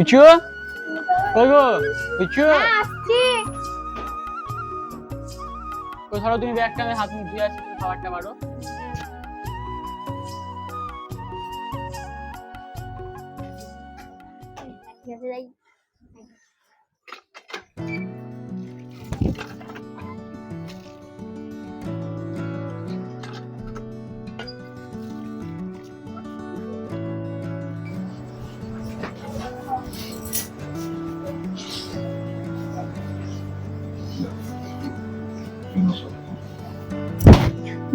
পুচু কই গো পুচু আসছি। তো ধরো তুমি ব্যাগটা আমি হাত মুখ ধুয়ে আসি, তুমি খাবারটা বাড়ো।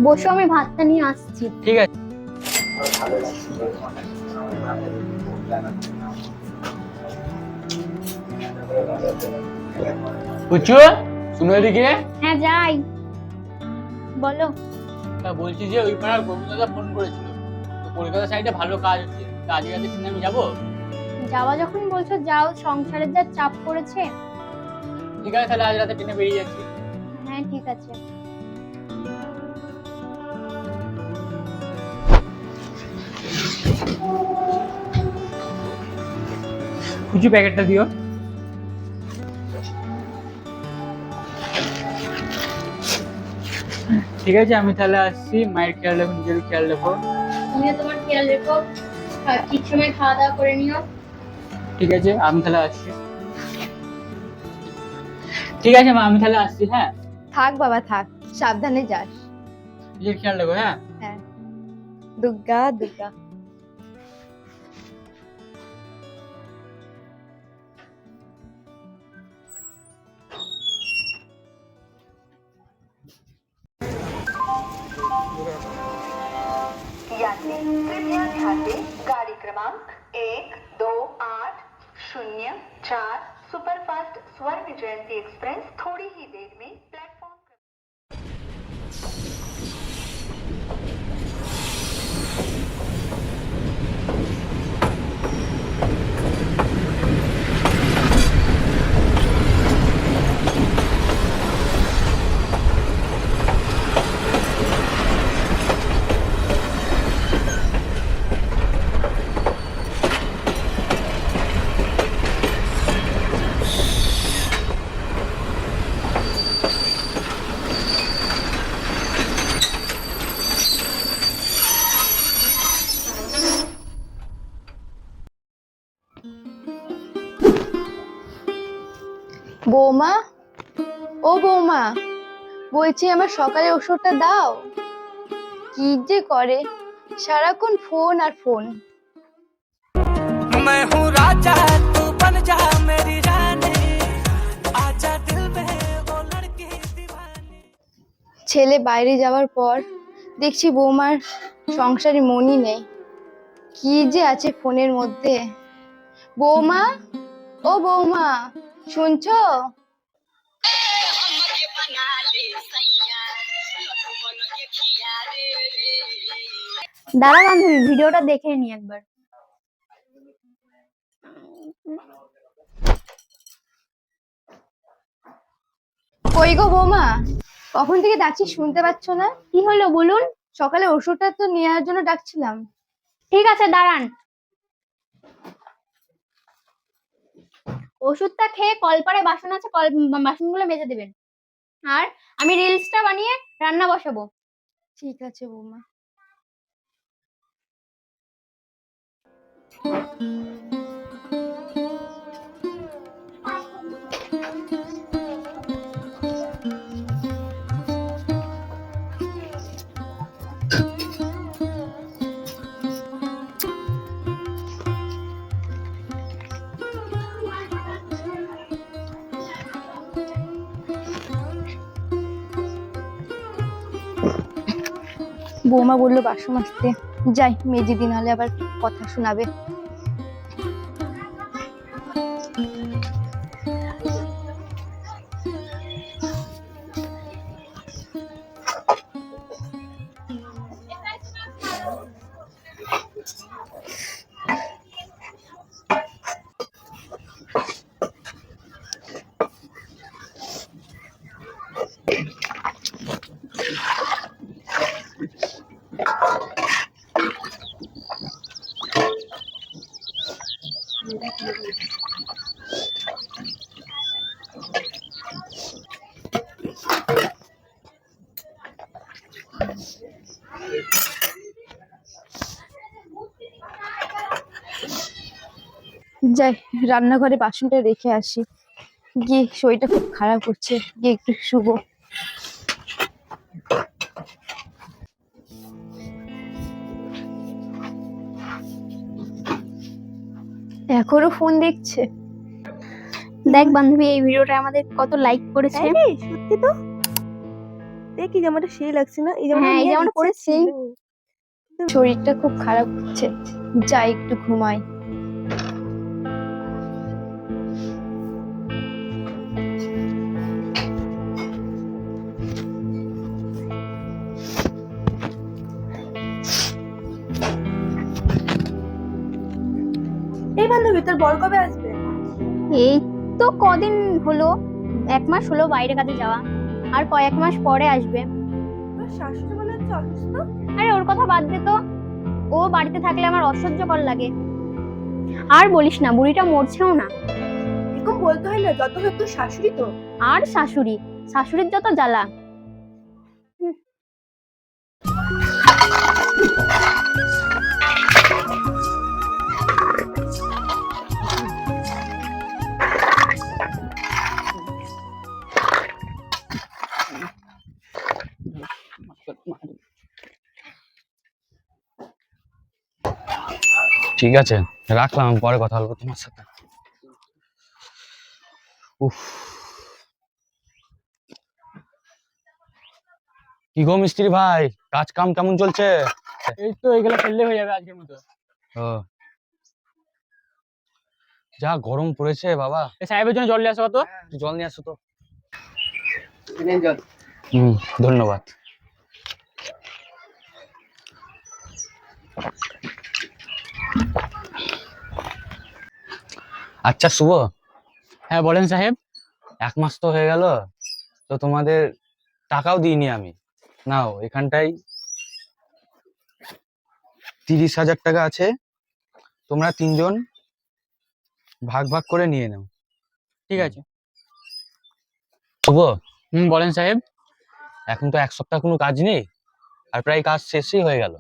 বসো, আমি ভাতটা নিয়ে আসছি। ঠিক আছে। পুচু শুনো এদিকে। হ্যাঁ যাই, বলো। তা বলছি যে ওই পাড়ার গোবিন্দদা ফোন করেছিল, তো কলকাতা সাইডে ভালো কাজ হচ্ছে, তা আজকে রাতে ট্রেনে আমি যাবো। যাওয়া যখন বলছো যাও, সংসারের যা চাপ পড়েছে। ঠিক আছে তাহলে আজ রাতে ট্রেনে বেরিয়ে যাচ্ছি। হ্যাঁ ঠিক আছে। পুচু প্যাকেটটা দিও। ঠিক আছে আমি তাহলে আসছি, মায়ের খেয়াল রাখো, নিজের খেয়াল রাখো। তুমিও তোমার খেয়াল রেখো, ঠিক সময় খাওয়া দাওয়া করে নিও। ঠিক আছে আমি তাহলে আসছি। ঠিক আছে মা, আমি তাহলে আসছি। হ্যাঁ থাক বাবা থাক, সাবধানে যাস। নিজের খেয়াল রাখো। হ্যাঁ হ্যাঁ, দুর্গা দুর্গা। यात्री कृपया ध्यान दें, गाड़ी क्रमांक 128004 सुपरफास्ट स्वर्ण जयंती एक्सप्रेस थोड़ी ही देर में प्लेटफॉर्म। বৌমা, ও বৌমা, বলছি আমার সকালে ওষুধটা দাও। কি যে করে, সারাক্ষণ ফোন আর ফোন। मैं हूँ राजा तू बन जा मेरी रानी आजा दिल में वो लड़की दीवानी। ছেলে বাইরে যাওয়ার পর দেখছি বৌমার সংসারে মনই নেই। কি যে আছে ফোনের মধ্যে। বৌমা, ও বৌমা, শুনছো? দাঁড়া বান্ধবী, ভিডিওটা দেখে নি একবার। কই গো বৌমা, কখন থেকে ডাকছি শুনতে পাচ্ছ না? কি হলো বলুন? সকালে ওষুধটা তো নেওয়ার জন্য ডাকছিলাম। ঠিক আছে দাঁড়ান, ওষুধটা খেয়ে কলপারে বাসন আছে, বাসনগুলো মেজে দেবেন। আর আমি রিলসটা বানিয়ে রান্না বসাবো। ঠিক আছে বৌমা। বৌমা বললো বাসন মাজতে, যাই মেজে দিন, হলে আবার কথা শোনাবে। যাই রান্নাঘরে বাসনটা রেখে আসি, গিয়ে শরীরটা খুব খারাপ করছে, গিয়ে একটু শুবো। এখনো ফোন দেখছে। দেখ বান্ধবী, এই ভিডিওটা আমাদের কত লাইক করেছে। তাই রে, সত্যি তো। দেখ এই জামাটা সেই লাগছে না? এই জামাটা হ্যাঁ, এই নিয়ে জামাটা ইচ্ছে পরেছি। ছিল। শরীরটা খুব খারাপ করছে, যাই একটু ঘুমাই। এই বান্ধবী, তোর বর কবে আসবে? এই তো কদিন হলো, 1 মাস হলো বাইরে কাজে যাওয়া, আর কয়েক মাস পরে আসবে। তোর শাশুড়ি মনে হচ্ছে অসুস্থ। আরে ওর কথা বাদ দে তো, ও বাড়িতে থাকলে আমার অসহ্যকর লাগে। আর বলিস না, বুড়িটা মরছেও না। এরকম বলতে হয় না, যত হোক তোর শাশুড়ি তো। আর শাশুড়ি, শাশুড়ির যত জ্বালা। ঠিক আছে, রাখলাম, আমি পরে কথা বলবো তোমার সাথে। উফ, কি গো মিস্ত্রি ভাই, কাজ কাম কেমন চলছে? এই তো এগুলো ফেললে হয়ে যাবে আজকের মতো। ও, যা গরম পড়েছে বাবা। এই সাহেবের জন্য জল নিয়ে আসো তো। একটু জল নিয়ে আসো তো। জল। ধন্যবাদ। আচ্ছা শুভ, হ্যাঁ বলেন সাহেব। 1 মাস তো হয়ে গেল, তো তোমাদের টাকাও দিইনি আমি। নাও, এখানটাই 30,000 টাকা আছে, তোমরা 3 জন ভাগ ভাগ করে নিয়ে নাও। ঠিক আছে। শুভ, বলেন সাহেব। এখন তো 1 সপ্তাহ কোনো কাজ নেই, আর প্রায় কাজ শেষই হয়ে গেল।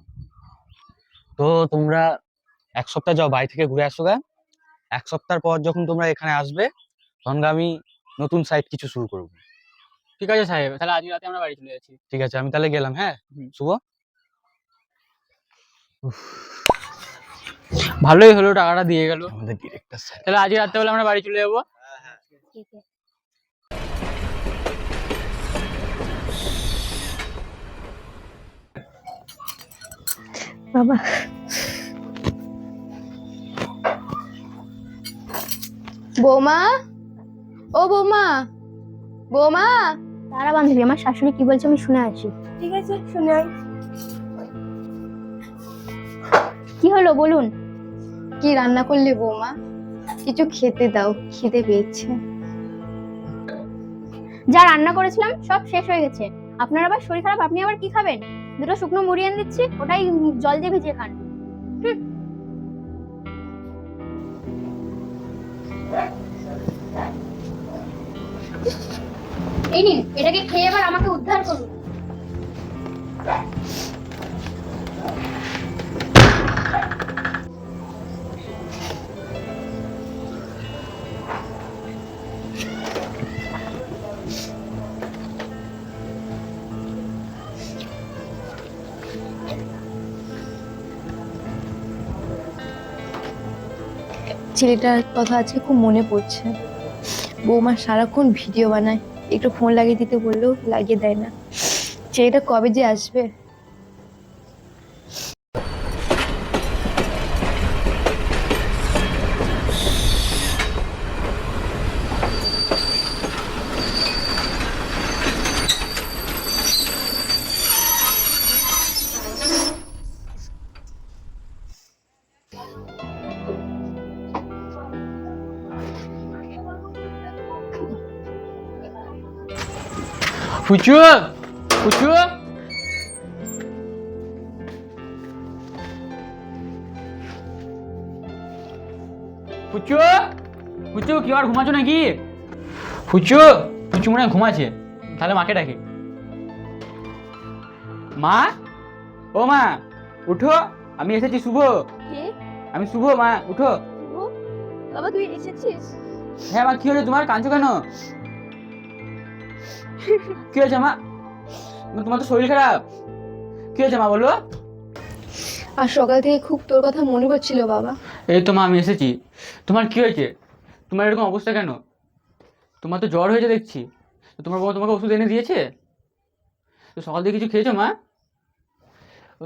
তো তোমরা 1 সপ্তাহ যাও, বাড়ি থেকে ঘুরে আসো গা। 1 সপ্তাহ পর যখন তোমরা এখানে আসবে, তখন আমি নতুন সাইট কিছু শুরু করব। ঠিক আছে সাহেব, তাহলে আজ রাতে আমরা বাড়ি চলে যাচ্ছি। ঠিক আছে, আমি তাহলে গেলাম। হ্যাঁ শুভ। ভালোই হলো, টাকাটা দিয়ে গেল। আমাদের ডিরেক্টর স্যার। তাহলে আজ রাত্রেবেলা আমরা বাড়ি চলে যাবো। ঠিক আছে। বাবা, বৌমা, ও বৌমা, বৌমা। তারা বান্ধবী, আমার শাশুড়ি কি বলছে আমি শুনে আসি। ঠিক আছে, শুনে আয়। কি হলো বলুন। কি রান্না করলে বৌমা? কিছু খেতে দাও, খিদে পেয়েছে। যা রান্না করেছিলাম সব শেষ হয়ে গেছে। আপনার আবার শরীর খারাপ, আপনি আবার কি খাবেন? 2টো শুকনো মুড়ি এনে দিচ্ছি, ওটাই জল দিয়ে ভিজিয়ে খান। এই নিন, এটাকে খেয়ে এবার আমাকে উদ্ধার করুন। ছেলেটার কথা আজকে খুব মনে পড়ছে। বৌমা সারাক্ষণ ভিডিও বানায়, একটু ফোন লাগিয়ে দিতে বললেও লাগিয়ে দেয় না। ছেলেটা কবে যে আসবে। পুচু, পুচু, পুচু পুচু কি আর ঘুমাচ্ছ নাকি? পুচু পুচু মনে হয় ঘুমাচ্ছে, তাহলে মাকে ডাকি। মা, ও মা উঠো, আমি এসেছি শুভ। কে? আমি শুভ, মা উঠো। বাবা তুই এসেছিস? হ্যাঁ মা, কি হয়েছে তোমার, কাঁদছো কেন? কি হয়েছে মা? তোমার তো শরীর খারাপ, কি হয়েছে মা বলো? আর সকাল থেকে খুব তোর কথা মনে পড়ছিল বাবা। এই তো মা আমি এসেছি। তোমার কি হয়েছে? তোমার এরকম অবস্থা কেন? তোমার তো জ্বর হয়েছে দেখছি। তো তোমার বাবা তোমাকে ওষুধ এনে দিয়েছে? তো সকাল থেকে কিছু খেয়েছো মা?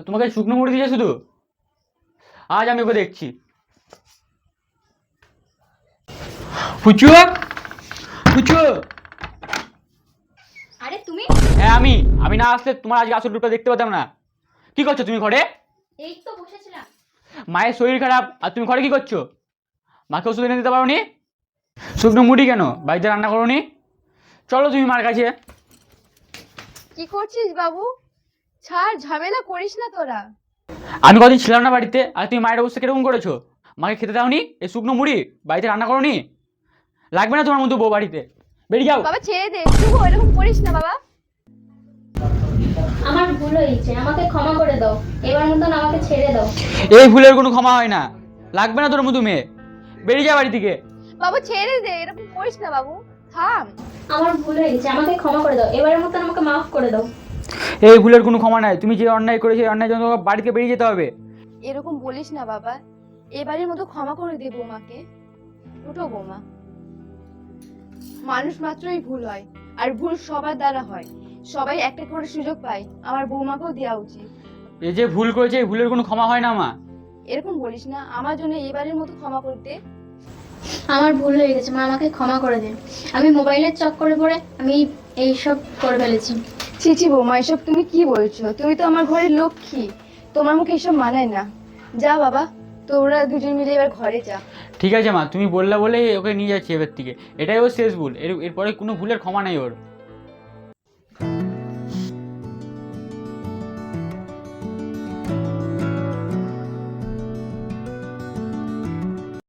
তোমাকে শুকনো মুড়ি দিয়েছে শুধু? আজ আমি ওকে দেখছি। পুচু পুচু, আরে তুমি? হ্যাঁ আমি না আসলে তোমার আজকে আসল রূপটা দেখতে পেতাম না। কি করছো তুমি ঘরে? এই তো বসেছিলাম। মায়ের শরীর খারাপ আর তুমি ঘরে কি করছো? মাকে ওষুধ এনে দিতে পারোনি? শুকনো মুড়ি কেন বাড়িতে রান্না করোনি? চলো তুমি মার কাছে। কি করছিস বাবু? ছাড়, ঝামেলা করিস না তোরা। আমি কদিন ছিলাম না বাড়িতে, আর তুমি মায়ের অবস্থা কিরকম করেছো? মাকে খেতে দাওনি এই শুকনো মুড়ি, বাড়িতে রান্না করোনি? লাগবে না তোমার মতো বউ বাড়িতে, বেরিয়ে যাও। বাবা ছেড়ে দে, শুভ এরকম করিস না বাবা। আমার ভুল হয়েছে, আমাকে ক্ষমা করে দাও, এবার মতন আমাকে ছেড়ে দাও। এই ভুলের কোনো ক্ষমা হয় না, লাগবে না তোর মতো মেয়ে, বেরিয়ে যা বাড়ি থেকে। বাবু ছেড়ে দে, এরকম করিস না বাবু, থাম। আমার ভুল হয়েছে, আমাকে ক্ষমা করে দাও, এবারের মতন আমাকে মাফ করে দাও। এই ভুলের কোনো ক্ষমা নাই, তুমি যে অন্যায় করেছো এই অন্যায় জন্য তোমাকে বাড়ি থেকে বেরিয়ে যেতে হবে। এরকম বলিস না বাবা, এবারের মতো ক্ষমা করে দে বৌমাকে। উঠো বৌমা। মানুষ মাত্রই ভুল হয়, আর ভুল সবার দ্বারা হয়। সবাই একটা করে সুযোগ পায়, আমার বৌমাকেও দেওয়া উচিত। এই যে ভুল করেছে এই ভুলের কোনো ক্ষমা হয় না মা। এরকম বলিস না, আমার জন্য এবারের মতো ক্ষমা করতে। আমার ভুল হয়ে গেছে মা, আমাকে ক্ষমা করে দিন। আমি মোবাইলের চক্করে পড়ে আমি এইসব করে ফেলেছি। ছি ছি বৌমা, এসব তুমি কি বলছো? তুমি তো আমার ঘরের লক্ষ্মী, তোমার মুখে এসব মানায় না। যা বাবা, তোরা দুজন মিলে এবার ঘরে যা। ঠিক আছে মা, তুমি বললে বলেই ওকে নিয়ে যাচ্ছি এবার থেকে, এটাই ওর শেষ ভুল, এরপরে কোনো ভুলের ক্ষমা নেই ওর।